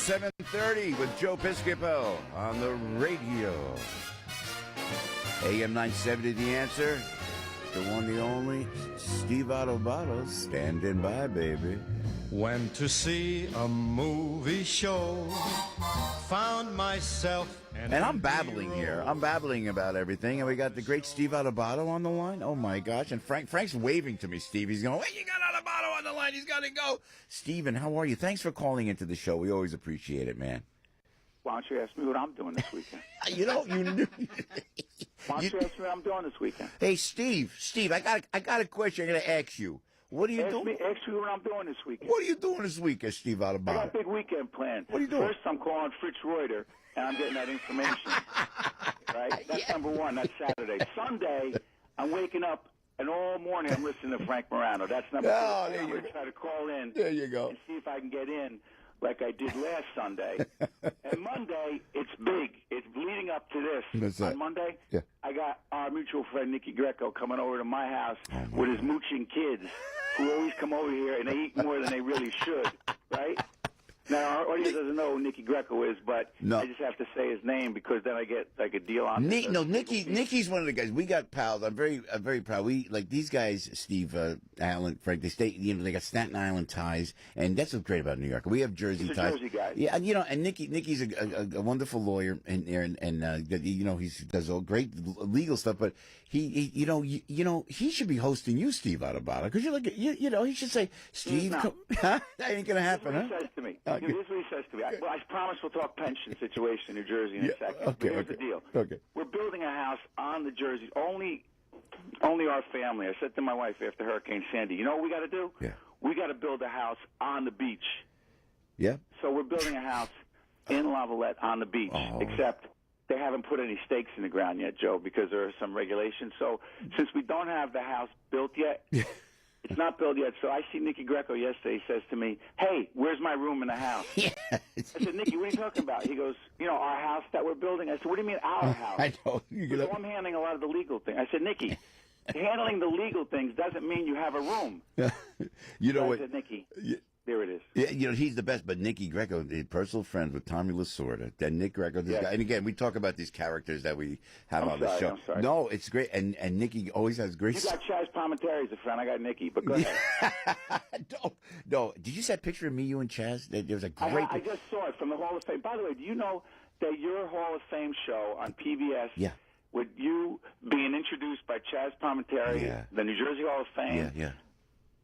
7:30 with Joe Piscipo on the radio. AM970, The Answer. The one, the only, Steve Adubato, standing by, baby. Went to see a movie show, found myself... And I'm babbling here. I'm babbling about everything. And we got the great Steve Adubato on the line. Oh, my gosh. And Frank's waving to me, Steve. He's going, hey, you got Adubato on the line. He's got to go. Steven, how are you? Thanks for calling into the show. We always appreciate it, man. Why don't you ask me what I'm doing this weekend? You know, you knew. Why don't you ask me what I'm doing this weekend? Hey, Steve, I got a question I got to ask you. What are you doing? Ask me what I'm doing this weekend. What are you doing this weekend, Steve Adubato? I got a big weekend planned. What are you doing? First, I'm calling Fritz Reuter, and I'm getting that information. Right? That's number one. That's Saturday. Sunday, I'm waking up, and all morning I'm listening to Frank Morano. That's number two. I'm going to try to call in. There you go. And see if I can get in like I did last Sunday. And Monday, it's big. It's leading up to this. What's that? On Monday, Yeah. I got our mutual friend Nicky Greco coming over to my house with his mooching kids, who always come over here and they eat more than they really should, right? Now, our audience doesn't know who Nicky Greco is, but I just have to say his name because then I get like a deal on it. Nicky's one of the guys. We got pals. I'm very proud. We like these guys, Steve, Alan, Frank. They stay, they got Staten Island ties, and that's what's great about New York. We have Jersey ties. Jersey guy. Yeah, and Nicky's a wonderful lawyer, and he does all great legal stuff. But he should be hosting you, Steve Adubato, because he should say, Steve, that ain't gonna happen, huh? He says to me. Here's what he says to me. I promise we'll talk pension situation in New Jersey in a second. Okay, here's the deal. Okay. We're building a house on the Jersey. Only our family. I said to my wife after Hurricane Sandy, you know what we got to do? Yeah. We got to build a house on the beach. Yeah. So we're building a house in Lavalette on the beach, except they haven't put any stakes in the ground yet, Joe, because there are some regulations. So since we don't have the house built yet, it's not built yet. So I see Nicky Greco yesterday. He says to me, hey, where's my room in the house? Yeah. I said, Nicky, what are you talking about? He goes, our house that we're building. I said, what do you mean our house? I know. So I'm handling a lot of the legal things. I said, Nicky, handling the legal things doesn't mean you have a room. You know so what? I said, Nicky, there it is. Yeah, he's the best. But Nicky Greco, personal friends with Tommy Lasorda. Then Nick Greco, this guy. And again, we talk about these characters that we have on the show. I'm sorry. No, it's great. And Nicky always has great. You got Chaz Palminteri as a friend. I got Nicky, but go ahead. No. Did you see that picture of me, you and Chaz? There was a great. I just saw it from the Hall of Fame. By the way, do you know that your Hall of Fame show on PBS? Yeah. With you being introduced by Chaz Palminteri, the New Jersey Hall of Fame. Yeah.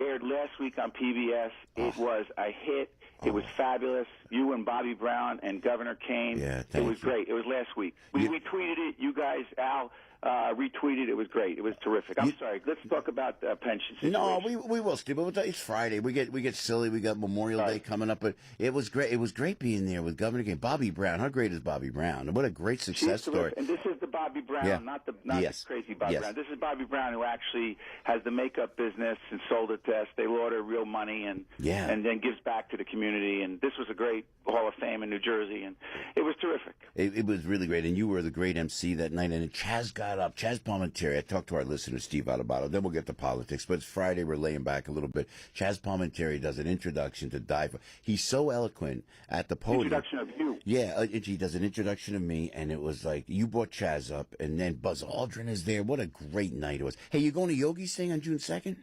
Aired last week on PBS. It was a hit. It was fabulous. You and Bobby Brown and Governor Kane. Yeah, it was great. It was last week. We tweeted it. You guys, Al, retweeted. It was great. It was terrific. I'm sorry. Let's talk about pension situation. No, we will, Steve. It's Friday. We get silly. We got Memorial Day coming up, but it was great. It was great being there with Governor Kane. Bobby Brown. How great is Bobby Brown? What a great success story. And this is the Bobby Brown, not the crazy Bobby Brown. This is Bobby Brown who actually has the makeup business and sold it to Estee Lauder, real money, and then gives back to the community. And this was a great Hall of Fame in New Jersey, and it was terrific. It was really great, and you were the great MC that night. And Chaz got up. Chaz Palminteri. I talked to our listener, Steve Adubato. Then we'll get to politics. But it's Friday. We're laying back a little bit. Chaz Palminteri does an introduction to Die For. He's so eloquent at the podium. Introduction of you. Yeah, he does an introduction of me, and it was like you brought Chaz up, and then Buzz Aldrin is there. What a great night it was. Hey, you going to Yogi's thing on June 2nd?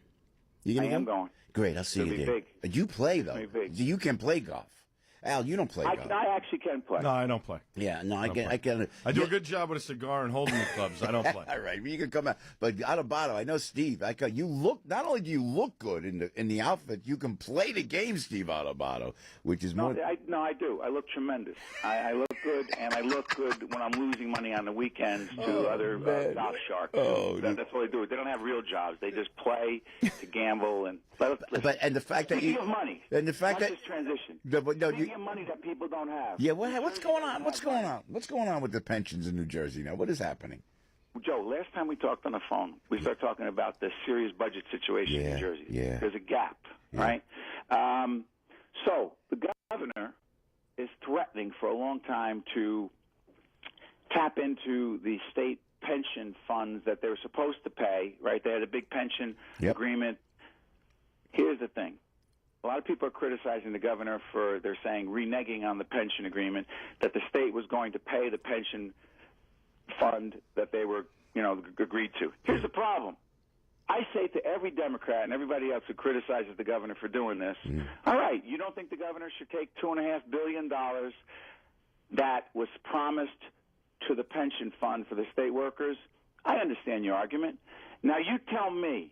I am going. Great, I'll see you there. Big. You play, though. You can play golf. Al, you don't play golf. I actually can play. No, I don't play. Yeah, no, I can. I do a good job with a cigar and holding the clubs. I don't play. All right, you can come out. But Adubato, I know Steve. You look. Not only do you look good in the outfit, you can play the game, Steve Adubato, which is more. I do. I look tremendous. I look good, and I look good when I'm losing money on the weekends to other golf sharks. That's what they do. They don't have real jobs. They just play to gamble and. And the fact that you have money, and the fact not that just transition. You have money that people don't have. Yeah, what's going on? What's going on? What's going on with the pensions in New Jersey now? What is happening? Joe, last time we talked on the phone, we started talking about the serious budget situation in New Jersey. Yeah. There's a gap, right? So the governor is threatening for a long time to tap into the state pension funds that they were supposed to pay, right? They had a big pension agreement. Here's the thing. A lot of people are criticizing the governor for, they're saying, reneging on the pension agreement, that the state was going to pay the pension fund that they were, agreed to. Here's the problem. I say to every Democrat and everybody else who criticizes the governor for doing this, all right, you don't think the governor should take $2.5 billion that was promised to the pension fund for the state workers? I understand your argument. Now you tell me,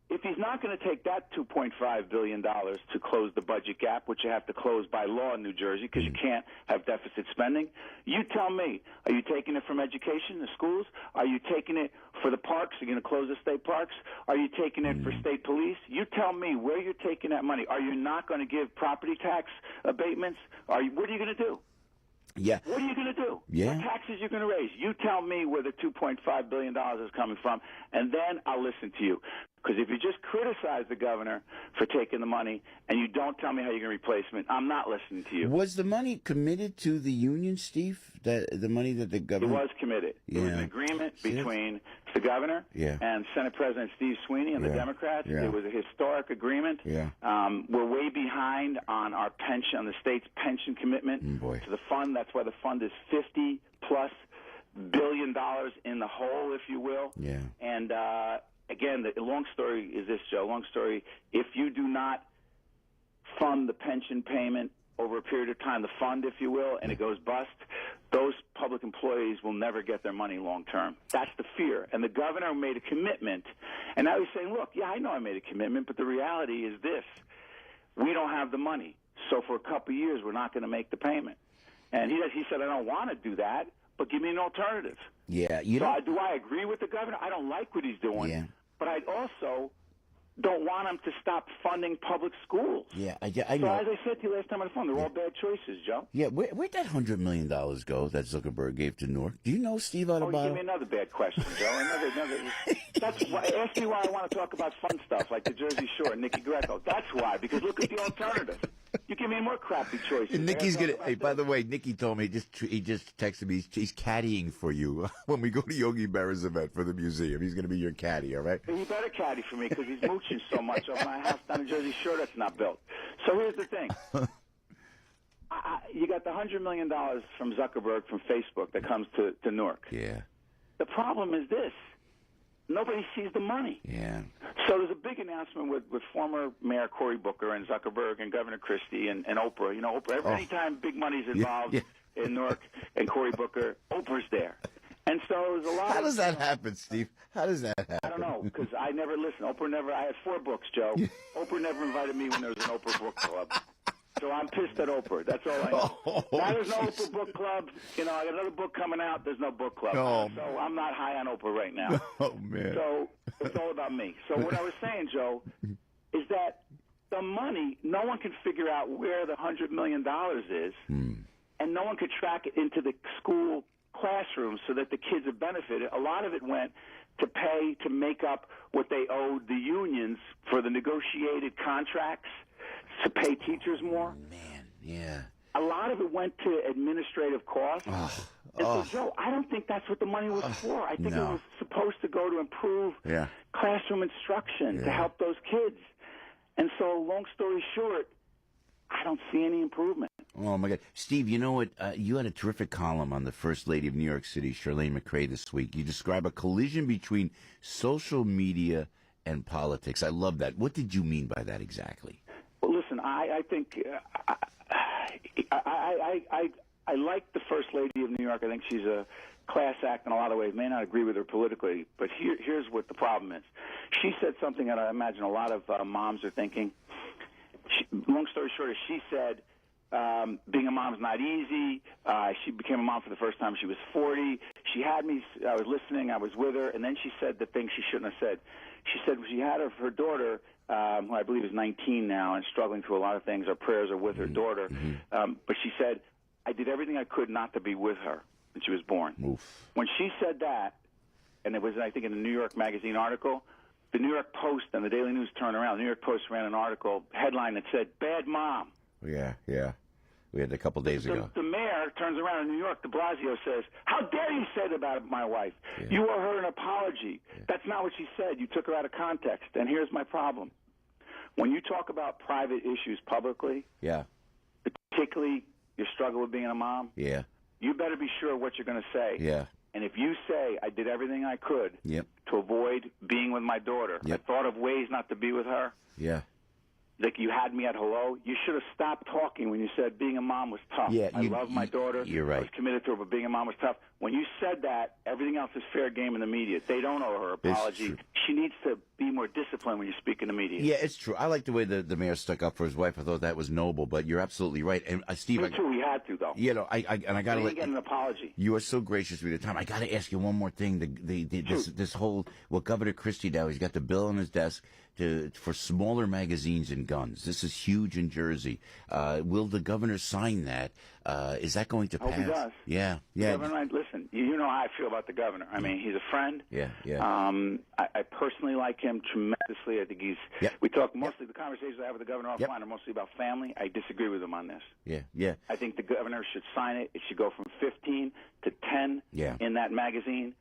if he's not going to take that $2.5 billion to close the budget gap, which you have to close by law in New Jersey because you can't have deficit spending, you tell me, are you taking it from education, the schools? Are you taking it for the parks? Are you going to close the state parks? Are you taking it for state police? You tell me where you're taking that money. Are you not going to give property tax abatements? What are you going to do? Yeah. What are you going to do? Yeah. What taxes are you going to raise? You tell me where the $2.5 billion is coming from, and then I'll listen to you. Because if you just criticize the governor for taking the money and you don't tell me how you're going to replace it, I'm not listening to you. Was the money committed to the union, Steve? The money that the governor... It was committed. Yeah. It was an agreement between the governor and Senate President Steve Sweeney and the Democrats. Yeah. It was a historic agreement. Yeah. We're way behind on our pension, on the state's pension commitment to the fund. That's why the fund is $50+ billion in the hole, if you will. Yeah. And again, the long story is this, Joe. Long story, if you do not fund the pension payment over a period of time, the fund, if you will, and it goes bust, those public employees will never get their money long term. That's the fear. And the governor made a commitment, and now he's saying, look, yeah, I know I made a commitment, but the reality is this. We don't have the money. So for a couple of years, we're not going to make the payment. And he said, I don't want to do that, but give me an alternative. Yeah. Do I agree with the governor? I don't like what he's doing, but I also don't want him to stop funding public schools. Yeah, I So know. as I said to you last time on the phone, they're all bad choices, Joe. Yeah, where'd that $100 million go that Zuckerberg gave to Newark? Do you know, Steve Adubato? Oh, you give me another bad question, Joe. That's why. Ask me why I want to talk about fun stuff like the Jersey Shore and Nikki Greco. That's why, because look at the alternative. You give me more crappy choices. And Nikki's gonna. Hey, by the way, Nikki told me he just texted me. He's caddying for you when we go to Yogi Berra's event for the museum. He's gonna be your caddy. All right. He better caddy for me because he's mooching so much of my house down in Jersey Shore that's not built. So here's the thing. You got the $100 million from Zuckerberg from Facebook that comes to Newark. Yeah. The problem is this. Nobody sees the money. Yeah. So there's a big announcement with former Mayor Cory Booker and Zuckerberg and Governor Christie and Oprah. You know, Oprah, anytime big money's involved in Newark and Cory Booker, Oprah's there. And so there's a lot How does that happen, Steve? How does that happen? I don't know, because I never listened. I had 4 books, Joe. Oprah never invited me when there was an Oprah book club. So I'm pissed at Oprah. That's all I know. Now there's no Oprah book club. You know, I got another book coming out. There's no book club. So I'm not high on Oprah right now. Oh, man. So it's all about me. So what I was saying, Joe, is that the money, no one can figure out where the $100 million is, and no one could track it into the school classrooms so that the kids have benefited. A lot of it went to pay to make up what they owed the unions for the negotiated contracts to pay teachers more. Man, yeah. A lot of it went to administrative costs. So, Joe, I don't think that's what the money was for. I think it was supposed to go to improve classroom instruction to help those kids. And so, long story short, I don't see any improvement. Oh, my God. Steve, you know what? You had a terrific column on the First Lady of New York City, Charlene McRae, this week. You describe a collision between social media and politics. I love that. What did you mean by that exactly? Well, listen, I think I like the First Lady of New York. I think she's a class act in a lot of ways. May not agree with her politically, but here's what the problem is. She said something that I imagine a lot of moms are thinking. Long story short, is she said being a mom is not easy. She became a mom for the first time. She was 40. She had me. I was listening. I was with her, and then she said the thing she shouldn't have said. She said she had her daughter, who I believe is 19 now and struggling through a lot of things. Our prayers are with her daughter. But she said, I did everything I could not to be with her when she was born. Oof. When she said that, and it was, I think, in the New York Magazine article, the New York Post and the Daily News turned around. The New York Post ran an article, headline that said, "Bad Mom." Yeah. We had it a couple days ago. The mayor turns around in New York, de Blasio says, "How dare you say that about my wife? You owe her an apology." That's not what she said. You took her out of context. And here's my problem. when you talk about private issues publicly, Yeah. particularly your struggle with being a mom, Yeah. you better be sure what you're going to say. Yeah. And if you say, I did everything I could Yep. to avoid being with my daughter, Yep. I thought of ways not to be with her, Yeah. like you had me at hello, you should have stopped talking when you said being a mom was tough. Yeah, I love my daughter. you're right. I was committed to her, but being a mom was tough. When you said that, everything else is fair game in the media. They don't owe her apology. true. She needs to be more disciplined when you speak in the media. Yeah, it's true. I like the way the mayor stuck up for his wife. I thought that was noble, but you're absolutely right. And Steve, Me too, he had to, though. you know, I got to He didn't let get an apology. you are so gracious with your time. I got to ask you one more thing. This whole Governor Christie now, he's got the bill on his desk for smaller magazines and guns. This is huge in Jersey. Will the governor sign that? Is that going to I hope pass? he does. Yeah. Governor, listen, you know how I feel about the governor. I mean, he's a friend. Yeah. I personally like him tremendously. I think he's. Yep. We talk mostly. The conversations I have with the governor offline Yep. are mostly about family. I disagree with him on this. Yeah. I think the governor should sign it. It should go from 15 to 10 Yeah. in that magazine.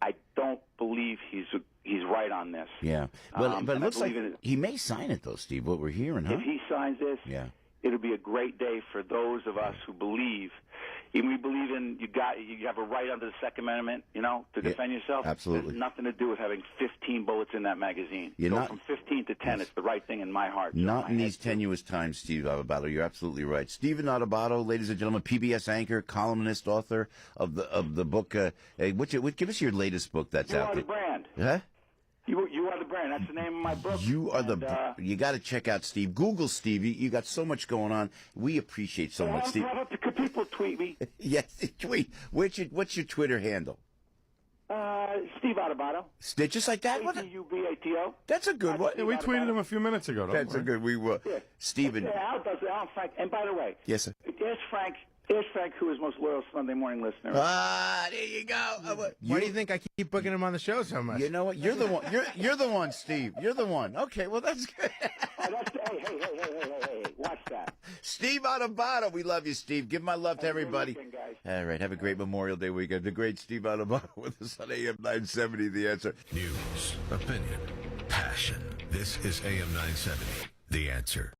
I don't believe he's right on this. Yeah. Well, but it and I looks like believe he may sign it, though, Steve, what we're hearing, huh? If he signs this, Yeah. it'll be a great day for those of us who believe. We believe in you have a right under the Second Amendment, to defend yourself. Absolutely. There's nothing to do with having 15 bullets in that magazine. You're Go not- from 15 to 10. It's the right thing in my heart. Not in these tenuous times, Steve Adubato. You're absolutely right. Stephen Adubato, ladies and gentlemen, PBS anchor, columnist, author of the book. Give us your latest book that's You out are the there. brand. Huh? You are the brand. That's the name of my book. You are And, you got to check out Steve. Google Steve. You got so much going on. We appreciate so much, Steve. Could people tweet me? Yes, tweet. What's your Twitter handle? Steve Adubato. Just like that. What? Adubato. That's a good one. Yeah, we tweeted him a few minutes ago. Don't That's a worry. good. We will. Yeah. Stephen. Yeah, Al does it. Al Frank. And by the way, Yes, sir. Ask Frank, who is most loyal Sunday morning listener. There you go. Why do you think I keep booking him on the show so much? You know what? You're the one. You're the one, Steve. You're the one. Okay, well that's good. Hey, watch that. Steve Adubato, we love you, Steve. Give my love to Have a good everybody. weekend, guys. All right, have a great Memorial Day weekend. The great Steve Adubato with us on AM970, The Answer. News, opinion, passion. This is AM970, The Answer.